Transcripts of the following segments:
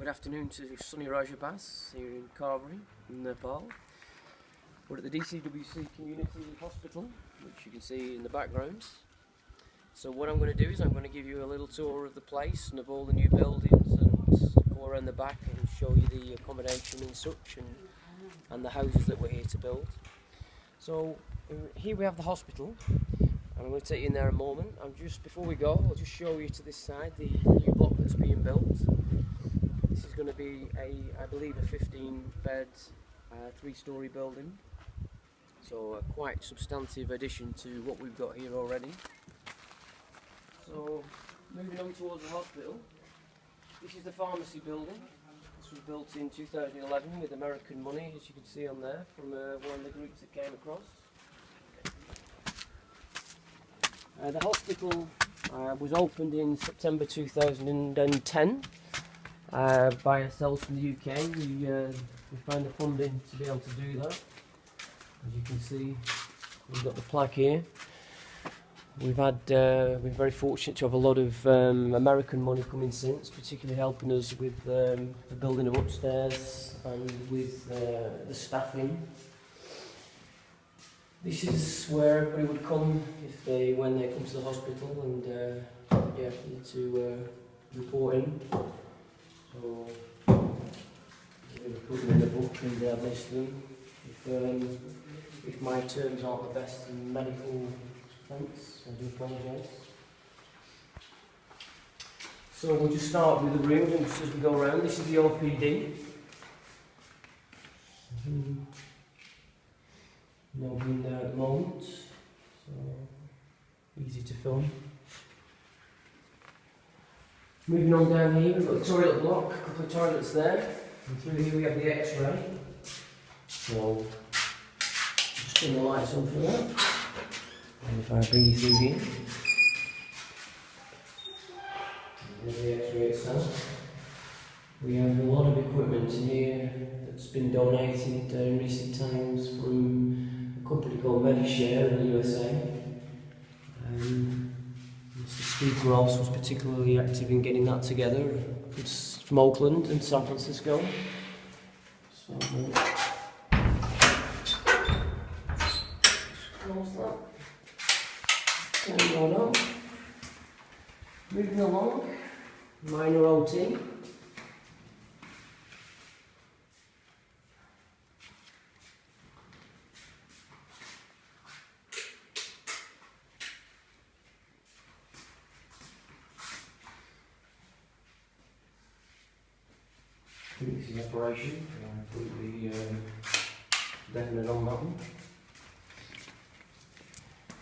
Good afternoon to sunny Rajabas here in Carvery, in Nepal. We're at the DCWC Community Hospital, which you can see in the background. So what I'm going to do is I'm going to give you a little tour of the place and of all the new buildings, and go around the back and show you the accommodation and such, and the houses that we're here to build. So here we have the hospital, and I'm going to take you in there in a moment. Before we go, I'll just show you to this side the new block that's being built. This is going to be I believe a 15-bed, 3-storey building. So a quite substantive addition to what we've got here already. So moving on towards the hospital, this is the pharmacy building. This was built in 2011 with American money, as you can see on there, from one of the groups that came across. The hospital was opened in September 2010 by ourselves from the UK. We found the funding to be able to do that. As you can see, we've got the plaque here. We're very fortunate to have a lot of American money coming since, particularly helping us with the building of upstairs and with the staffing. This is where everybody would come when they come to the hospital and need to report in. So we put them in the book and list them. If my terms aren't the best in medical sense, I do apologise. So we'll just start with the room, and as we go around, this is the OPD. Nobody in there at the moment, so easy to film. Moving on down here, we've got the toilet block, a couple of toilets there, and through here we have the X-ray. So just turn the lights on for that. And if I bring you through here, there's the X-ray itself. We have a lot of equipment in here that's been donated in recent times from a company called Medishare in the USA. Mr. Steve Gross was particularly active in getting that together. It's from Oakland and San Francisco. So close that. Turn that on. Moving along, minor OT. This is operation, completely definite on that one.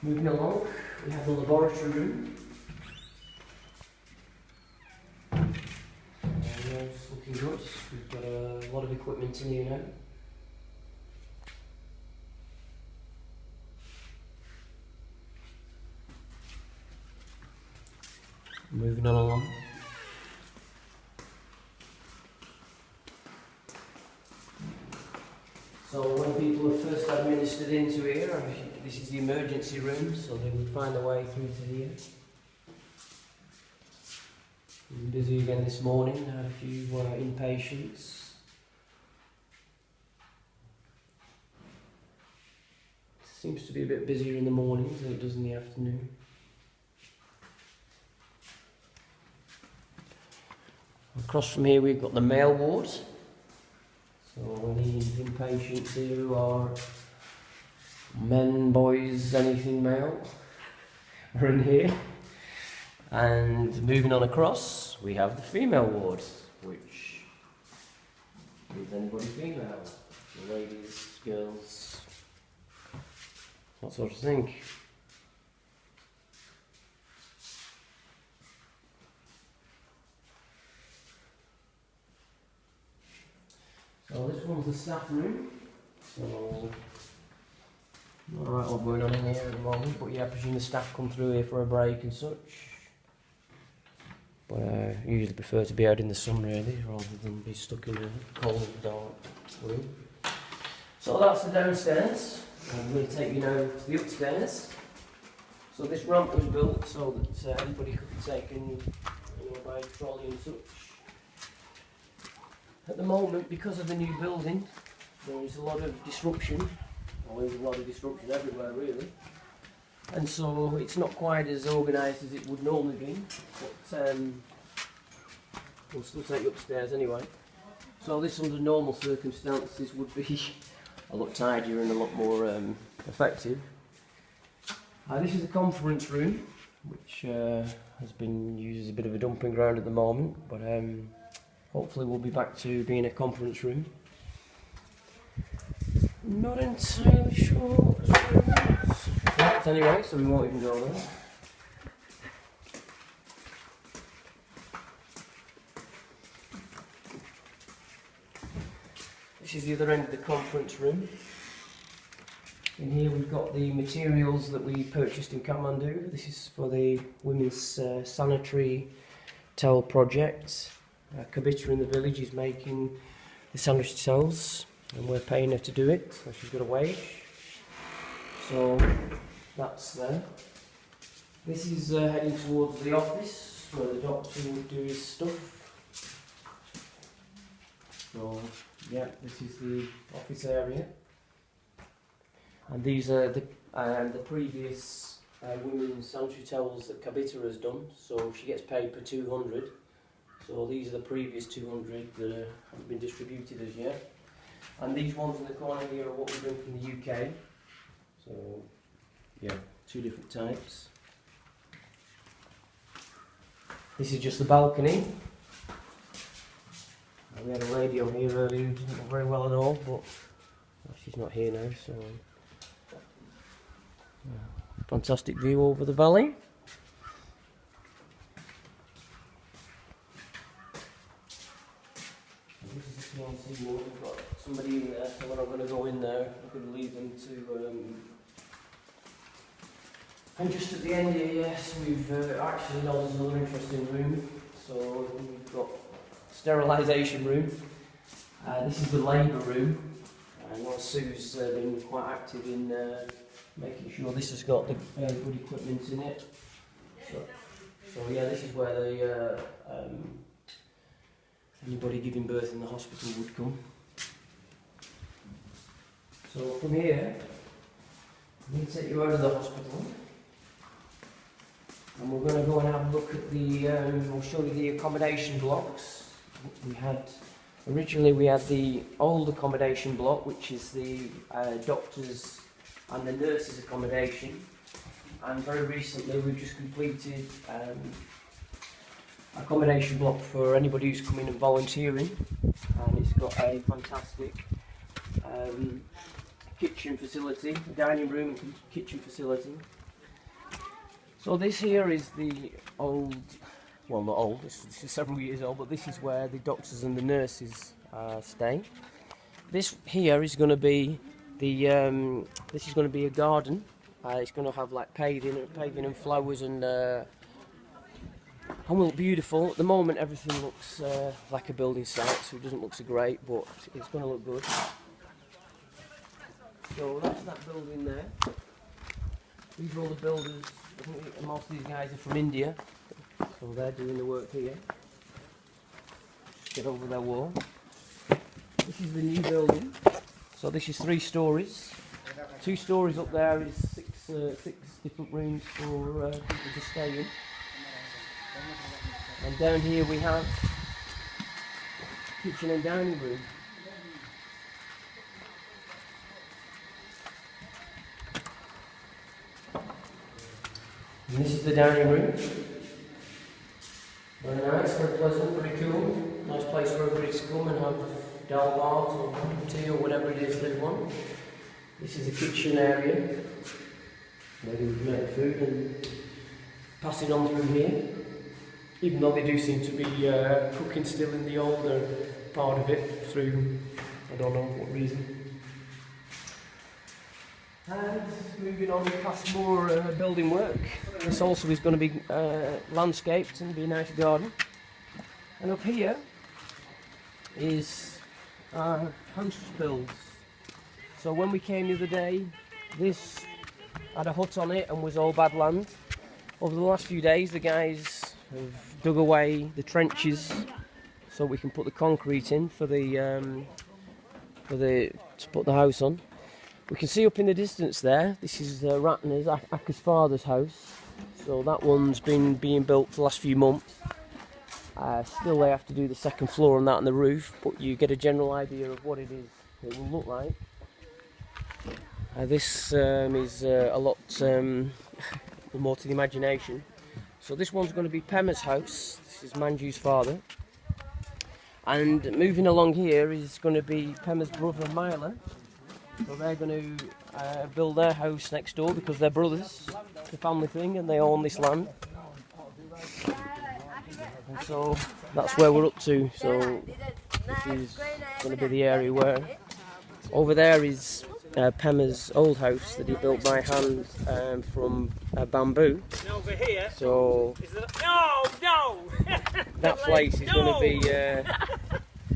Moving along, we have the laboratory room. It's looking good. We've got a lot of equipment in here now. Moving on along. So when people are first administered into here, this is the emergency room, so they would find their way through to here. We were busy again this morning, had a few inpatients. Seems to be a bit busier in the mornings than it does in the afternoon. Across from here we've got the male ward. So any inpatients here who are men, boys, anything male are in here. And moving on across, we have the female ward, which is anybody female, ladies, girls, that sort of thing. So this one's the staff room. So not a right lot going on in here at the moment, but yeah, I presume the staff come through here for a break and such. But I usually prefer to be out in the sun really, rather than be stuck in a cold, dark room. So that's the downstairs. I'm going to take you now to the upstairs. So this ramp was built so that anybody could be taken by trolley and such At the moment, because of the new building, there is a lot of disruption. Well, there's a lot of disruption everywhere really. And so it's not quite as organised as it would normally be. But we'll still take you upstairs anyway. So this under normal circumstances would be a lot tidier and a lot more effective. This is the conference room, which has been used as a bit of a dumping ground at the moment, but hopefully we'll be back to being a conference room. Not entirely sure. But anyway, so we won't even go there. This is the other end of the conference room. In here we've got the materials that we purchased in Kathmandu. This is for the women's sanitary towel project. Kabita in the village is making the sanitary towels and we're paying her to do it, so she's got a wage. So that's there. This is heading towards the office where the doctor would do his stuff. So yeah, this is the office area. And these are the previous women's sanitary towels that Kabita has done. So she gets paid per 200. So these are the previous 200 that haven't been distributed as yet. And these ones in the corner here are what we bring from the UK. So yeah, 2 different types. This is just the balcony. We had a lady on here earlier who didn't look very well at all, but she's not here now, so fantastic view over the valley. And this is the PLC ward. We've got somebody in there, so when I'm going to go in there, I'm going to leave them to. And just at the end here, yes, we've actually no, there's another interesting room. So we've got sterilisation room. This is the labour room. I know Sue's been quite active in making sure this has got the good equipment in it. So yeah, this is where anybody giving birth in the hospital would come. So from here, I'm going to take you out of the hospital. And we're going to go and have a look at we'll show you the accommodation blocks. Originally we had the old accommodation block, which is the doctors and the nurses accommodation. And very recently we've just completed accommodation block for anybody who's coming and volunteering. And it's got a fantastic kitchen facility, a dining room and kitchen facility. So this here is the old, well not old, this is several years old, but this is where the doctors and the nurses stay. This here is going to be this is going to be a garden. It's going to have like paving and flowers and will look beautiful. At the moment everything looks like a building site, so it doesn't look so great, but it's going to look good. So that's that building there. These are all the builders. I think most of these guys are from India, so they're doing the work here. Just get over their wall. This is the new building. So this is 3 stories. 2 stories up there is 6 different rooms for people to stay in. And down here we have kitchen and dining room. And this is the dining room. Very nice, very pleasant, pretty cool. Nice place for everybody to come and have dal bhat or tea or whatever it is they want. This is the kitchen area where they would make food and pass it on through here. Even though they do seem to be cooking still in the older part of it through, I don't know what reason. And moving on past more building work. This also is going to be landscaped and be a nice garden. And up here is house builds. So when we came the other day, this had a hut on it and was all bad land. Over the last few days the guys have dug away the trenches so we can put the concrete in for the to put the house on. We can see up in the distance there, this is Ratner's, Aka's father's house. So that one's been being built for the last few months. Still they have to do the second floor on that and the roof, but you get a general idea of what it will look like. This is a lot more to the imagination. So this one's going to be Pema's house. This is Manju's father. And moving along here is going to be Pema's brother Myla. So they're going to build their house next door because they're brothers. It's a family thing and they own this land. And so that's where we're up to. So this is going to be the area where... Over there is Pema's old house that he built by hand from bamboo. And over here, so no! That place is going to be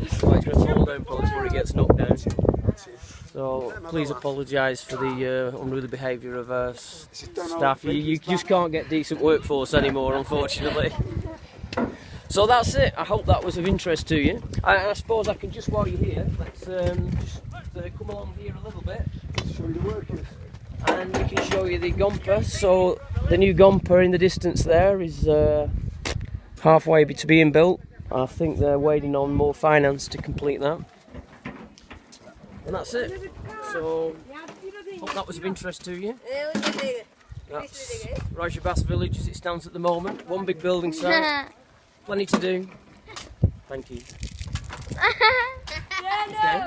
it's going to fall down before it gets knocked down. So please apologise for the unruly behaviour of our staff. You just can't get decent workforce anymore, unfortunately. So that's it. I hope that was of interest to you. I suppose I can just, while you're here, let's just come along here a little bit. Show you the workers. And we can show you the Gomper. So the new Gomper in the distance there is halfway to being built. I think they're waiting on more finance to complete that. And that's it. So hope that was of interest to you. That's Rajabas village as it stands at the moment. One big building site. Plenty to do. Thank you. Okay.